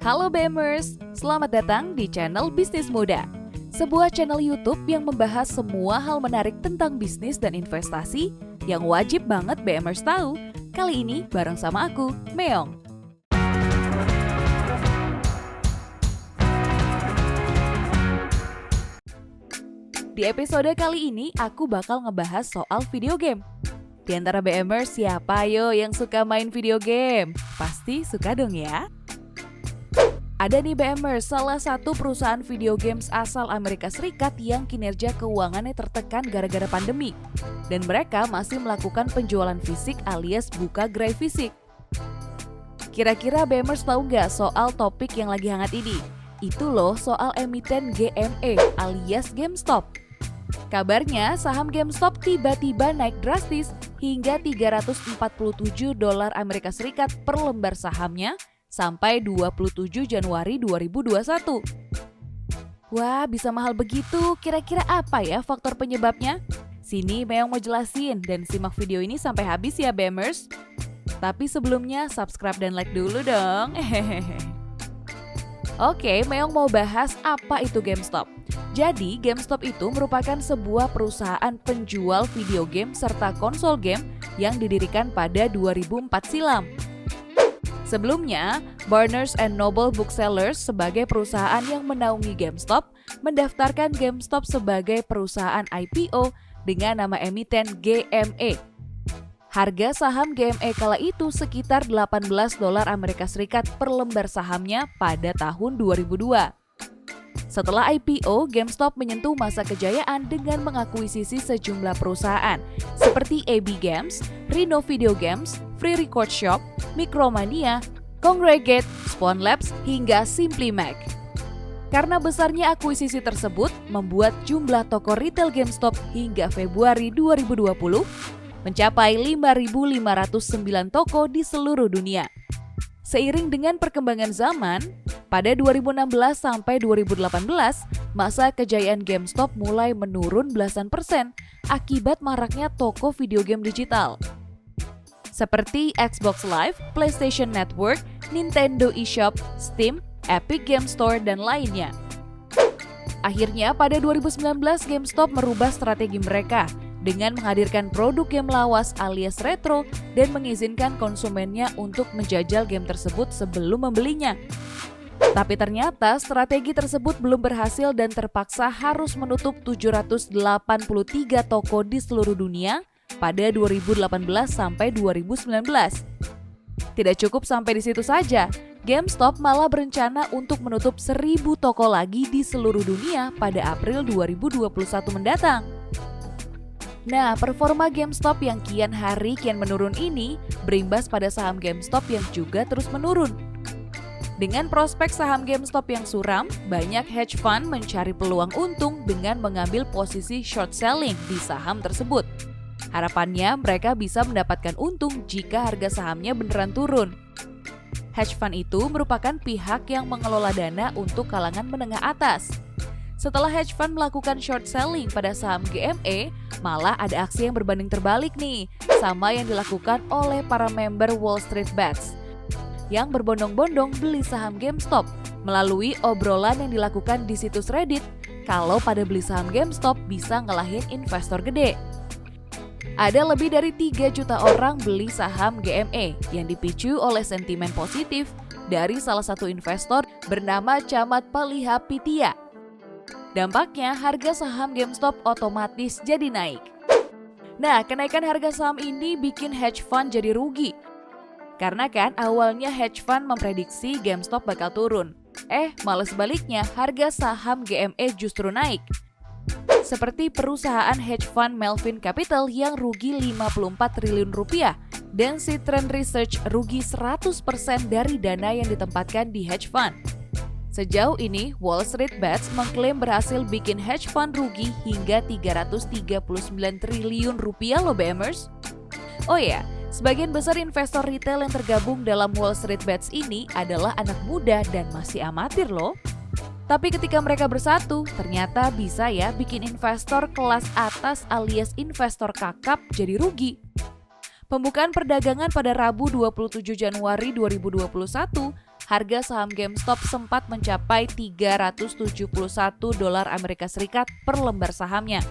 Halo BMers, selamat datang di channel Bisnis Muda. Sebuah channel YouTube yang membahas semua hal menarik tentang bisnis dan investasi yang wajib banget BMers tahu. Kali ini bareng sama aku, Meong. Di episode kali ini aku bakal ngebahas soal video game. Di antara BMers siapa yang suka main video game? Pasti suka dong ya. Ada nih BMers, salah satu perusahaan video games asal Amerika Serikat yang kinerja keuangannya tertekan gara-gara pandemi. Dan mereka masih melakukan penjualan fisik alias buka gerai fisik. Kira-kira BMers tahu nggak soal topik yang lagi hangat ini? Itu loh soal emiten GME alias GameStop. Kabarnya saham GameStop tiba-tiba naik drastis hingga $347 Amerika Serikat per lembar sahamnya sampai 27 Januari 2021. Wah, bisa mahal begitu. Kira-kira apa ya faktor penyebabnya? Sini Meong mau jelasin dan simak video ini sampai habis ya BMers. Tapi sebelumnya subscribe dan like dulu dong. Oke, Meong mau bahas apa itu GameStop. Jadi, GameStop itu merupakan sebuah perusahaan penjual video game serta konsol game yang didirikan pada 2004 silam. Sebelumnya, Barnes & Noble Booksellers sebagai perusahaan yang menaungi GameStop mendaftarkan GameStop sebagai perusahaan IPO dengan nama emiten GME. Harga saham GME kala itu sekitar $18 Amerika Serikat per lembar sahamnya pada tahun 2002. Setelah IPO, GameStop menyentuh masa kejayaan dengan mengakuisisi sejumlah perusahaan seperti AB Games, Rhino Video Games, Free Record Shop, Micromania, Kongregate, Spawn Labs, hingga Simply Mac. Karena besarnya akuisisi tersebut, membuat jumlah toko retail GameStop hingga Februari 2020 mencapai 5.509 toko di seluruh dunia. Seiring dengan perkembangan zaman, pada 2016 sampai 2018, masa kejayaan GameStop mulai menurun belasan persen akibat maraknya toko video game digital. Seperti Xbox Live, PlayStation Network, Nintendo eShop, Steam, Epic Game Store, dan lainnya. Akhirnya pada 2019 GameStop merubah strategi mereka dengan menghadirkan produk game lawas alias retro dan mengizinkan konsumennya untuk menjajal game tersebut sebelum membelinya. Tapi ternyata strategi tersebut belum berhasil dan terpaksa harus menutup 783 toko di seluruh dunia pada 2018 sampai 2019. Tidak cukup sampai di situ saja, GameStop malah berencana untuk menutup 1.000 toko lagi di seluruh dunia pada April 2021 mendatang. Nah, performa GameStop yang kian hari kian menurun ini berimbas pada saham GameStop yang juga terus menurun. Dengan prospek saham GameStop yang suram, banyak hedge fund mencari peluang untung dengan mengambil posisi short selling di saham tersebut. Harapannya mereka bisa mendapatkan untung jika harga sahamnya beneran turun. Hedge fund itu merupakan pihak yang mengelola dana untuk kalangan menengah atas. Setelah hedge fund melakukan short selling pada saham GME, malah ada aksi yang berbanding terbalik nih, sama yang dilakukan oleh para member Wall Street Bets yang berbondong-bondong beli saham GameStop melalui obrolan yang dilakukan di situs Reddit kalau pada beli saham GameStop bisa ngalahin investor gede. Ada lebih dari 3 juta orang beli saham GME yang dipicu oleh sentimen positif dari salah satu investor bernama Camat Palihapitia. Dampaknya harga saham GameStop otomatis jadi naik. Nah, kenaikan harga saham ini bikin hedge fund jadi rugi. Karena kan awalnya hedge fund memprediksi GameStop bakal turun. Malah sebaliknya harga saham GME justru naik. Seperti perusahaan hedge fund Melvin Capital yang rugi 54 triliun rupiah dan Citron Research rugi 100% dari dana yang ditempatkan di hedge fund. Sejauh ini, Wall Street Bets mengklaim berhasil bikin hedge fund rugi hingga 339 triliun rupiah loh BMers. Oh ya, sebagian besar investor retail yang tergabung dalam Wall Street Bets ini adalah anak muda dan masih amatir loh. Tapi ketika mereka bersatu, ternyata bisa ya bikin investor kelas atas alias investor kakap jadi rugi. Pembukaan perdagangan pada Rabu 27 Januari 2021 harga saham GameStop sempat mencapai $371 Amerika Serikat per lembar sahamnya.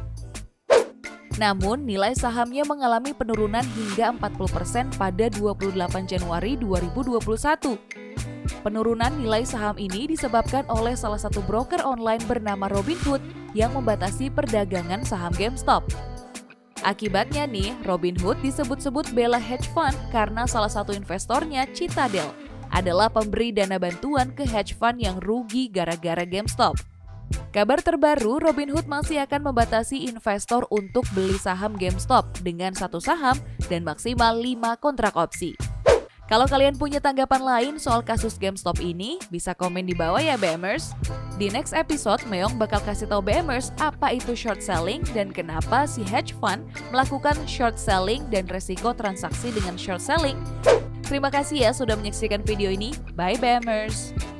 Namun, nilai sahamnya mengalami penurunan hingga 40% pada 28 Januari 2021. Penurunan nilai saham ini disebabkan oleh salah satu broker online bernama Robinhood yang membatasi perdagangan saham GameStop. Akibatnya nih, Robinhood disebut-sebut bela hedge fund karena salah satu investornya, Citadel, adalah pemberi dana bantuan ke hedge fund yang rugi gara-gara GameStop. Kabar terbaru, Robinhood masih akan membatasi investor untuk beli saham GameStop dengan satu saham dan maksimal 5 kontrak opsi. Kalau kalian punya tanggapan lain soal kasus GameStop ini, bisa komen di bawah ya BMers. Di next episode, Meong bakal kasih tahu BMers apa itu short selling dan kenapa si hedge fund melakukan short selling dan resiko transaksi dengan short selling. Terima kasih ya sudah menyaksikan video ini. Bye BMers!